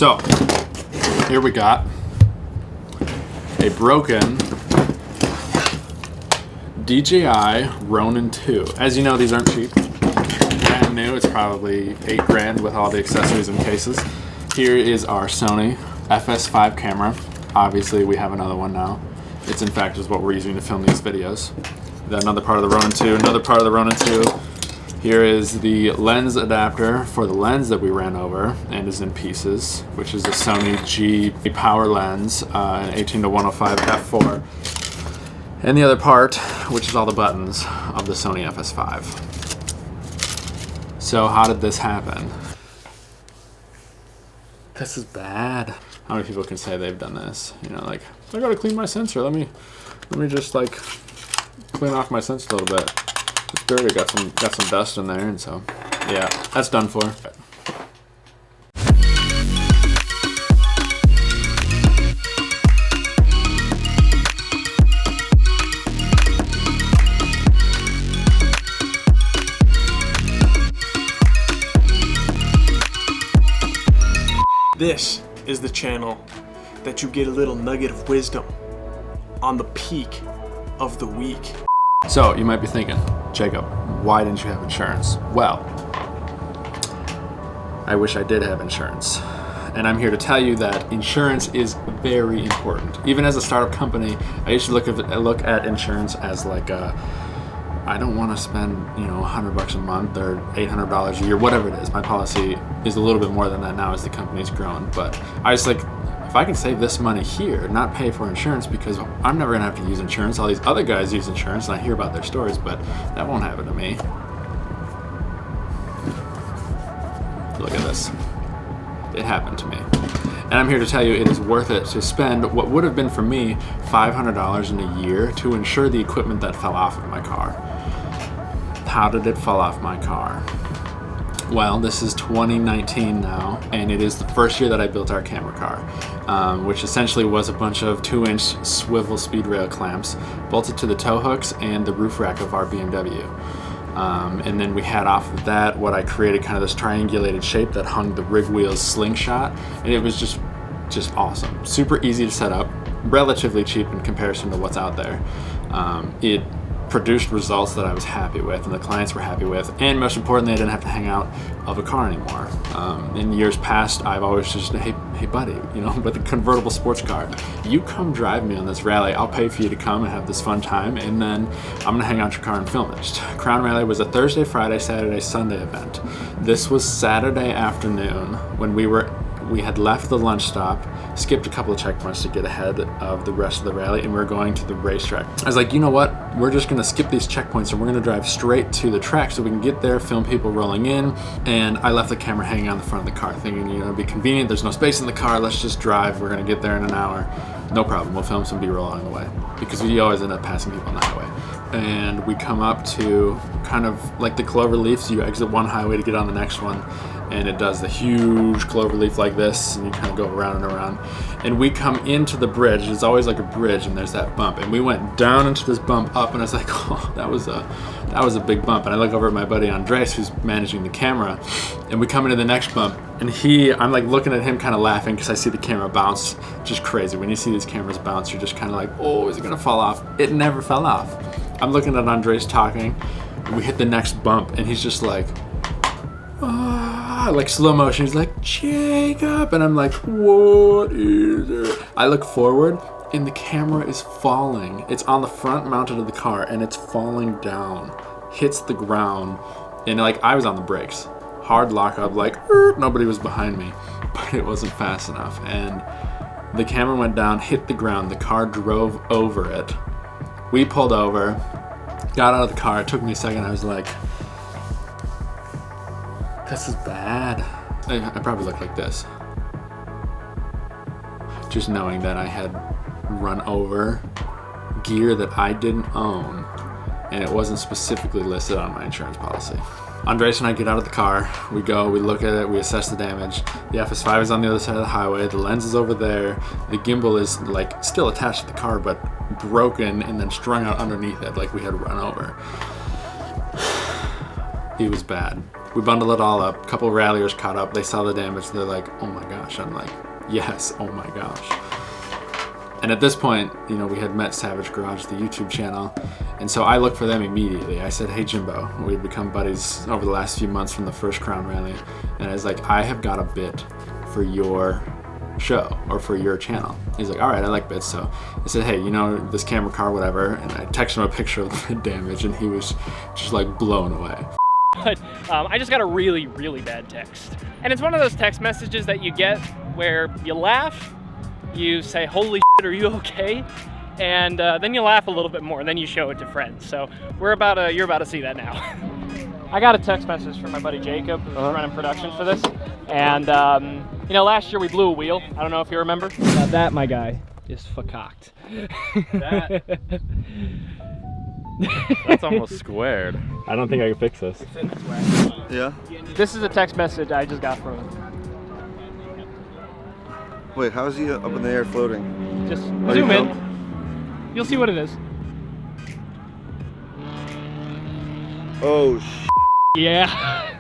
So here we got a broken DJI Ronin 2. As you know, these aren't cheap. Brand new, it's probably $8 with all the accessories and cases. Here is our Sony FS5 camera. Obviously, we have another one now. It's in fact is what we're using to film these videos. Another part of the Ronin 2, another part of the Ronin 2. Here is the lens adapter for the lens that we ran over and is in pieces, which is the Sony G power lens, an 18-105 f4. And the other part, which is all the buttons of the Sony FS5. So how did this happen? This is bad. How many people can say they've done this? You know, like, I gotta clean my sensor. Let me just like clean off my sensor a little bit. It's dirty, got some dust in there, and so yeah, that's done for. This is the channel that you get a little nugget of wisdom on the peak of the week. So you might be thinking, Jacob, why didn't you have insurance? Well, I wish I did have insurance. And I'm here to tell you that insurance is very important. Even as a startup company, I used to look at insurance as like I don't want to spend, you know, $100 a month or $800 a year, whatever it is. My policy is a little bit more than that now as the company's grown. But I just like, if I can save this money here, not pay for insurance, because I'm never gonna have to use insurance. All these other guys use insurance and I hear about their stories, but that won't happen to me. Look at this. It happened to me. And I'm here to tell you it is worth it to spend what would have been for me $500 in a year to insure the equipment that fell off of my car. How did it fall off my car? Well, this is 2019 now, and it is the first year that I built our camera car, which essentially was a bunch of 2-inch swivel speed rail clamps bolted to the tow hooks and the roof rack of our BMW. And then we had off of that what I created, kind of this triangulated shape that hung the rig wheels slingshot, and it was just awesome. Super easy to set up, relatively cheap in comparison to what's out there. It produced results that I was happy with and the clients were happy with, and most importantly, I didn't have to hang out of a car anymore. In years past, I've always just, hey buddy, you know, with a convertible sports car, you come drive me on this rally, I'll pay for you to come and have this fun time, and then I'm gonna hang out your car and film it. Crown Rally was a Thursday, Friday, Saturday, Sunday event. This was Saturday afternoon when we had left the lunch stop, skipped a couple of checkpoints to get ahead of the rest of the rally, and we were going to the racetrack. I was like, you know what? We're just gonna skip these checkpoints and we're gonna drive straight to the track so we can get there, film people rolling in. And I left the camera hanging on the front of the car thinking, you know, it'd be convenient. There's no space in the car. Let's just drive. We're gonna get there in an hour. No problem. We'll film some B-roll along the way, because we always end up passing people on the highway. And we come up to kind of like the clover leaf, so you exit one highway to get on the next one, and it does the huge clover leaf like this, and you kind of go around and around. And we come into the bridge. It's always like a bridge, and there's that bump. And we went down into this bump up, and I was like, oh, that was a big bump. And I look over at my buddy Andres, who's managing the camera, and we come into the next bump, and I'm like looking at him kind of laughing because I see the camera bounce. Just crazy. When you see these cameras bounce, you're just kind of like, oh, is it gonna fall off? It never fell off. I'm looking at Andres talking, and we hit the next bump, and he's just like, like slow motion. He's like, Jacob, and I'm like, what is it? I look forward, and the camera is falling. It's on the front mounted of the car, and it's falling down, hits the ground, and like I was on the brakes, hard lock up, like nobody was behind me, but it wasn't fast enough, and the camera went down, hit the ground. The car drove over it. We pulled over, got out of the car. It took me a second. I was like, this is bad. I probably look like this. Just knowing that I had run over gear that I didn't own, and it wasn't specifically listed on my insurance policy. Andres and I get out of the car, we go, we look at it, we assess the damage. The FS5 is on the other side of the highway, the lens is over there, the gimbal is like still attached to the car but broken and then strung out underneath it like we had run over. It was bad. We bundle it all up. A couple of ralliers caught up. They saw the damage. They're like, oh my gosh. I'm like, yes, oh my gosh. And at this point, you know, we had met Savage Garage, the YouTube channel. And so I looked for them immediately. I said, hey, Jimbo. We'd become buddies over the last few months from the first Crown Rally. And I was like, I have got a bit for your show or for your channel. He's like, all right, I like bits. So I said, hey, you know, this camera car, whatever. And I texted him a picture of the damage, and he was just like blown away. But I just got a really, really bad text. And it's one of those text messages that you get where you laugh, you say, holy shit, are you okay? And then you laugh a little bit more, and then you show it to friends. So you're about to see that now. I got a text message from my buddy Jacob, who's running production for this. And you know, last year we blew a wheel. I don't know if you remember. Now that, my guy, is fuckcocked. That's almost squared. I don't think I can fix this. Yeah? This is a text message I just got from him. Wait, how is he up in the air floating? Just Oh, zoom you in. You'll see what it is. Oh, Yeah.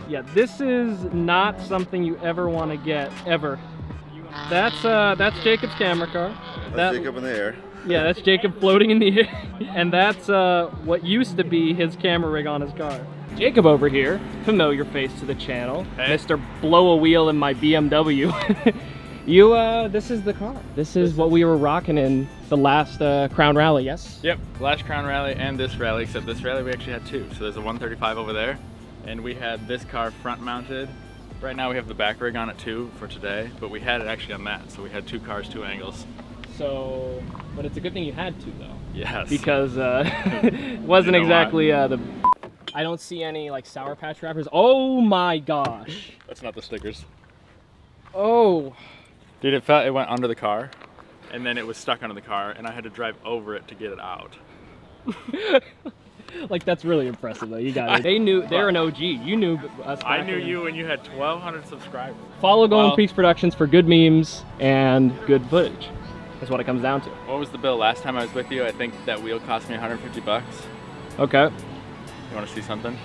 Yeah, this is not something you ever want to get, ever. That's Jacob's camera car. That's Jacob in the air. Yeah, that's Jacob floating in the air. And that's what used to be his camera rig on his car. Jacob over here, familiar face to the channel. Hey. Mr. Blow a Wheel in my BMW. This is the car. This is what we were rocking in the last Crown Rally, yes? Yep, last Crown Rally and this rally, except this rally we actually had two. So there's a 135 over there, and we had this car front mounted. Right now we have the back rig on it too for today, but we had it actually on that. So we had two cars, two angles. So, but it's a good thing you had to though. Yes. Because it wasn't exactly the... I don't see any like Sour Patch wrappers. Oh my gosh. That's not the stickers. Oh. Dude, it went under the car, and then it was stuck under the car, and I had to drive over it to get it out. Like, that's really impressive though. You got it. They knew, they're an OG. You knew us. I knew you when you had 1,200 subscribers. Follow Goldenpeaks Productions for good memes and good footage. That's what it comes down to. What was the bill last time I was with you? I think that wheel cost me 150 bucks. Okay. You want to see something?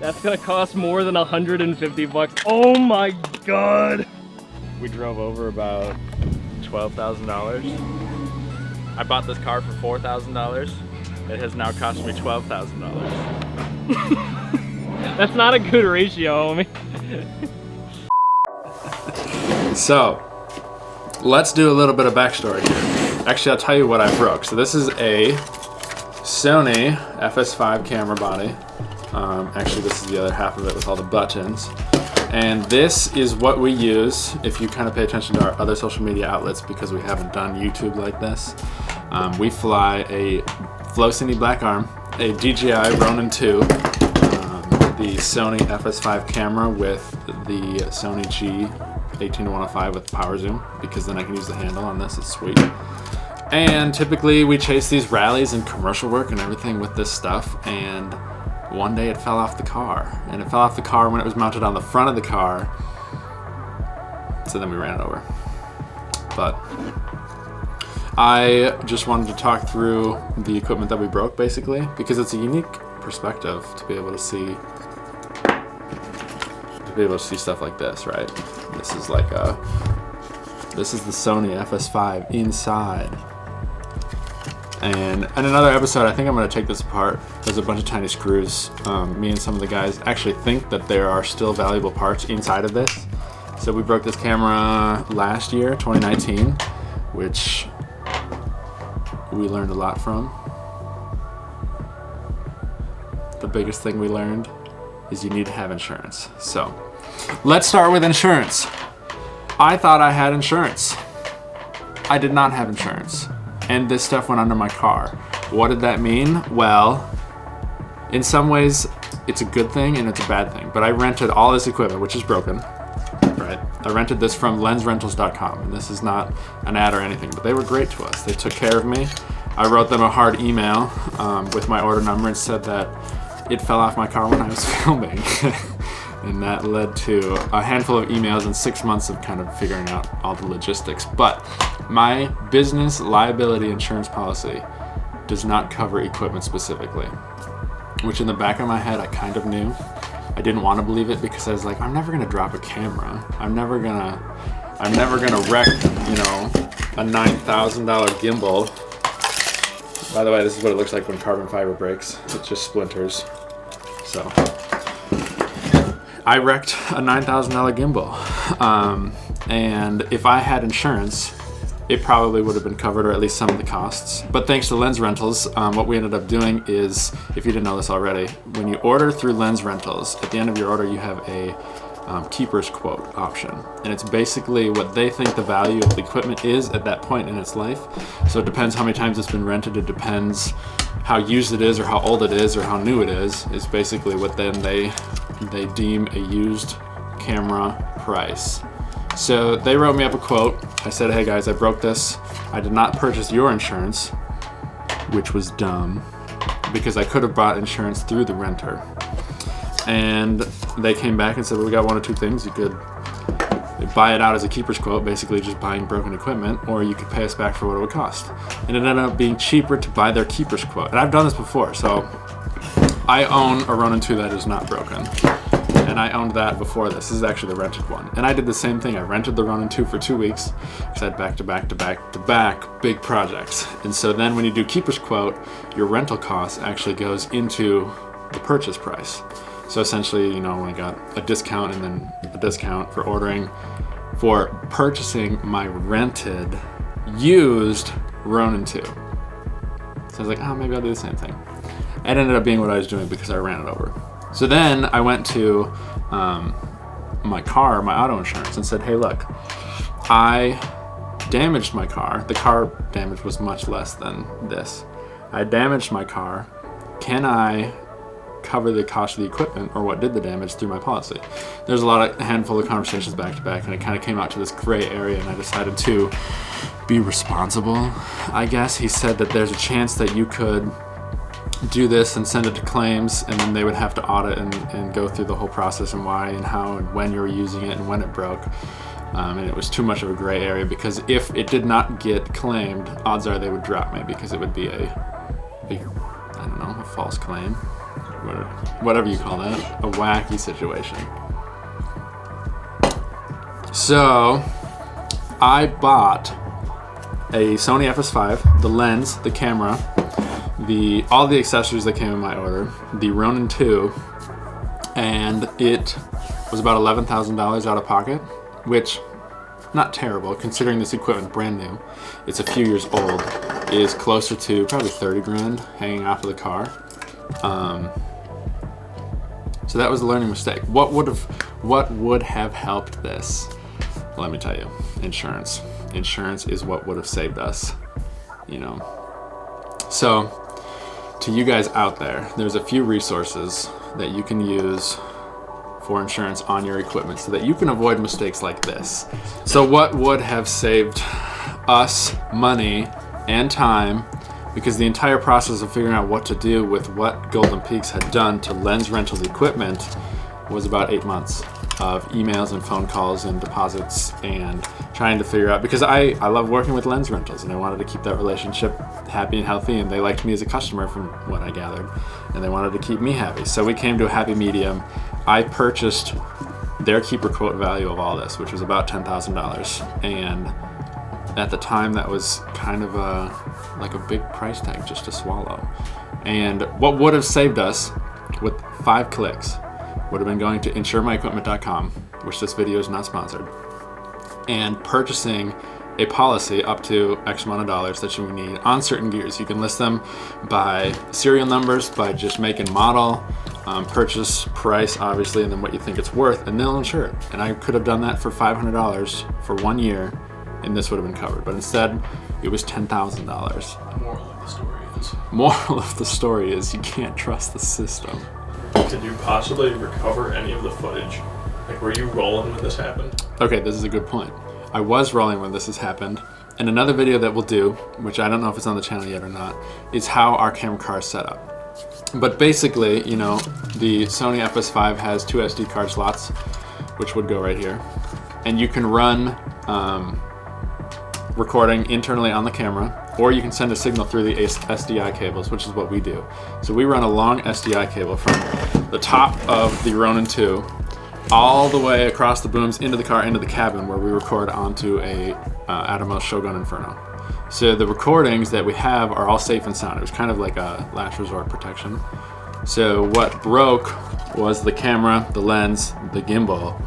That's gonna cost more than 150 bucks. Oh my god. We drove over about $12,000. I bought this car for $4,000. It has now cost me $12,000. That's not a good ratio, homie. So, let's do a little bit of backstory here. Actually, I'll tell you what I broke. So this is a Sony FS5 camera body. Actually, this is the other half of it with all the buttons. And this is what we use if you kind of pay attention to our other social media outlets, because we haven't done YouTube like this. We fly a Flowcine Black Arm, a DJI Ronin 2, the Sony FS5 camera with the Sony G18105 with power zoom, because then I can use the handle on this. It's sweet. And typically we chase these rallies and commercial work and everything with this stuff, and one day it fell off the car. And it fell off the car when it was mounted on the front of the car, so then we ran it over. But I just wanted to talk through the equipment that we broke, basically, because it's a unique perspective to be able to see stuff like this, right? This is like this is the Sony FS5 inside. And in another episode, I think I'm going to take this apart. There's a bunch of tiny screws. Me and some of the guys actually think that there are still valuable parts inside of this. So we broke this camera last year, 2019, which we learned a lot from. The biggest thing we learned is you need to have insurance. So let's start with insurance. I thought I had insurance. I did not have insurance. And this stuff went under my car. What did that mean? Well, in some ways, it's a good thing and it's a bad thing. But I rented all this equipment, which is broken, right? I rented this from lensrentals.com, and this is not an ad or anything, but they were great to us. They took care of me. I wrote them a hard email with my order number and said that it fell off my car when I was filming. And that led to a handful of emails and 6 months of kind of figuring out all the logistics. But my business liability insurance policy does not cover equipment specifically. which in the back of my head I kind of knew. I didn't want to believe it because I was like, I'm never gonna drop a camera. I'm never gonna wreck, you know, a $9,000 gimbal. By the way, this is what it looks like when carbon fiber breaks. It's just splinters. So I wrecked a $9,000 gimbal. And if I had insurance, it probably would have been covered, or at least some of the costs. But thanks to Lens Rentals, what we ended up doing is, if you didn't know this already, when you order through Lens Rentals, at the end of your order you have a keeper's quote option. And it's basically what they think the value of the equipment is at that point in its life. So it depends how many times it's been rented, it depends how used it is or how old it is or how new it is. It's basically what then they deem a used camera price. So they wrote me up a quote. I said, hey guys, I broke this. I did not purchase your insurance, which was dumb because I could have bought insurance through the renter. And they came back and said, well, we got one of two things. You could buy it out as a keeper's quote, basically just buying broken equipment, or you could pay us back for what it would cost. And it ended up being cheaper to buy their keeper's quote. And I've done this before, so I own a Ronin 2 that is not broken. And I owned that before this. This is actually the rented one. And I did the same thing. I rented the Ronin 2 for 2 weeks because I had back to back big projects. And so then when you do keeper's quote, your rental cost actually goes into the purchase price. So essentially, you know, I got a discount and then a discount for purchasing my rented, used Ronin 2. So I was like, oh, maybe I'll do the same thing. It ended up being what I was doing because I ran it over. So then I went to my auto insurance, and said, hey, look, I damaged my car. The car damage was much less than this. I damaged my car. Can I cover the cost of the equipment or what did the damage through my policy? There's a handful of conversations back to back, and it kind of came out to this gray area, and I decided to be responsible, I guess. He said that there's a chance that you could do this and send it to claims, and then they would have to audit and go through the whole process and why and how and when you were using it and when it broke. And it was too much of a gray area, because if it did not get claimed, odds are they would drop me, because it would be a false claim, whatever you call that, a wacky situation. So I bought a Sony FS5, the lens, the camera, all the accessories that came in my order, the Ronin 2, and it was about $11,000 out of pocket, which, not terrible considering this equipment brand new. It's a few years old. It is closer to probably 30 grand hanging off of the car. So that was a learning mistake. What would have helped this? Let me tell you, insurance. Insurance is what would have saved us, you know. So, to you guys out there, there's a few resources that you can use for insurance on your equipment so that you can avoid mistakes like this. So what would have saved us money and time, because the entire process of figuring out what to do with what Goldenpeaks had done to Lens Rentals equipment was about 8 months of emails and phone calls and deposits and trying to figure out, because I love working with Lens Rentals and I wanted to keep that relationship happy and healthy, and they liked me as a customer from what I gathered, and they wanted to keep me happy. So we came to a happy medium. I purchased their keeper quote value of all this, which was about $10,000, and at the time that was kind of like a big price tag just to swallow. And what would have saved us with 5 clicks would have been going to insuremyequipment.com, which this video is not sponsored, and purchasing a policy up to X amount of dollars that you would need on certain gears. You can list them by serial numbers, by just make and model, purchase price, obviously, and then what you think it's worth, and they'll insure it. And I could have done that for $500 for 1 year, and this would have been covered. But instead, it was $10,000. Moral of the story is, Moral of the story is you can't trust the system. Did you possibly recover any of the footage? Like, were you rolling when this happened? Okay, this is a good point. I was rolling when this has happened. And another video that we'll do, which I don't know if it's on the channel yet or not, is how our camera car is set up. But basically, you know, the Sony FS5 has 2 SD card slots, which would go right here. And you can run recording internally on the camera, or you can send a signal through the SDI cables, which is what we do. So we run a long SDI cable from the top of the Ronin 2 all the way across the booms into the car, into the cabin, where we record onto a Atomos Shogun Inferno. So the recordings that we have are all safe and sound. It was kind of like a last resort protection. So what broke was the camera, the lens, the gimbal,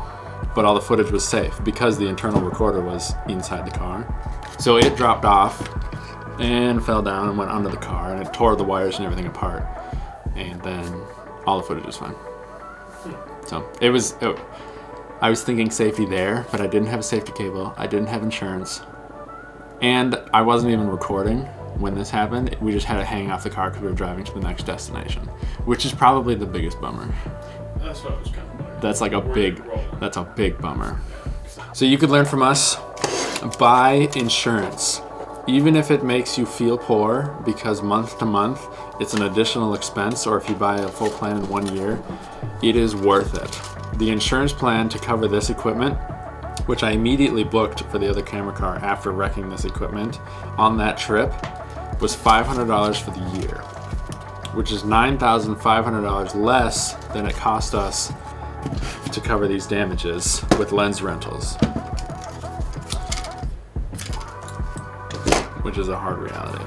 but all the footage was safe because the internal recorder was inside the car. So it dropped off and fell down and went under the car, and it tore the wires and everything apart. And then all the footage was fine. So I was thinking safety there, but I didn't have a safety cable. I didn't have insurance. And I wasn't even recording when this happened. We just had it hanging off the car because we were driving to the next destination, which is probably the biggest bummer. That's what I was kind of like. That's a big bummer. So you could learn from us, buy insurance. Even if it makes you feel poor, because month to month it's an additional expense, or if you buy a full plan in 1 year, it is worth it. The insurance plan to cover this equipment, which I immediately booked for the other camera car after wrecking this equipment on that trip, was $500 for the year, which is $9,500 less than it cost us to cover these damages with lens rentals, which is a hard reality.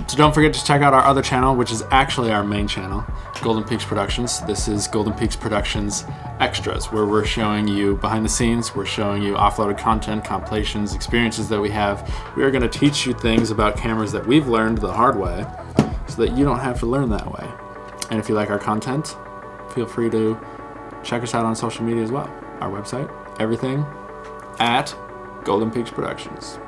So don't forget to check out our other channel, which is actually our main channel, Goldenpeaks Productions. This is Goldenpeaks Productions Extras, where we're showing you behind the scenes, we're showing you offloaded content, compilations, experiences that we have. We are going to teach you things about cameras that we've learned the hard way so that you don't have to learn that way. And if you like our content, feel free to check us out on social media as well. Our website, everything at Goldenpeaks Productions.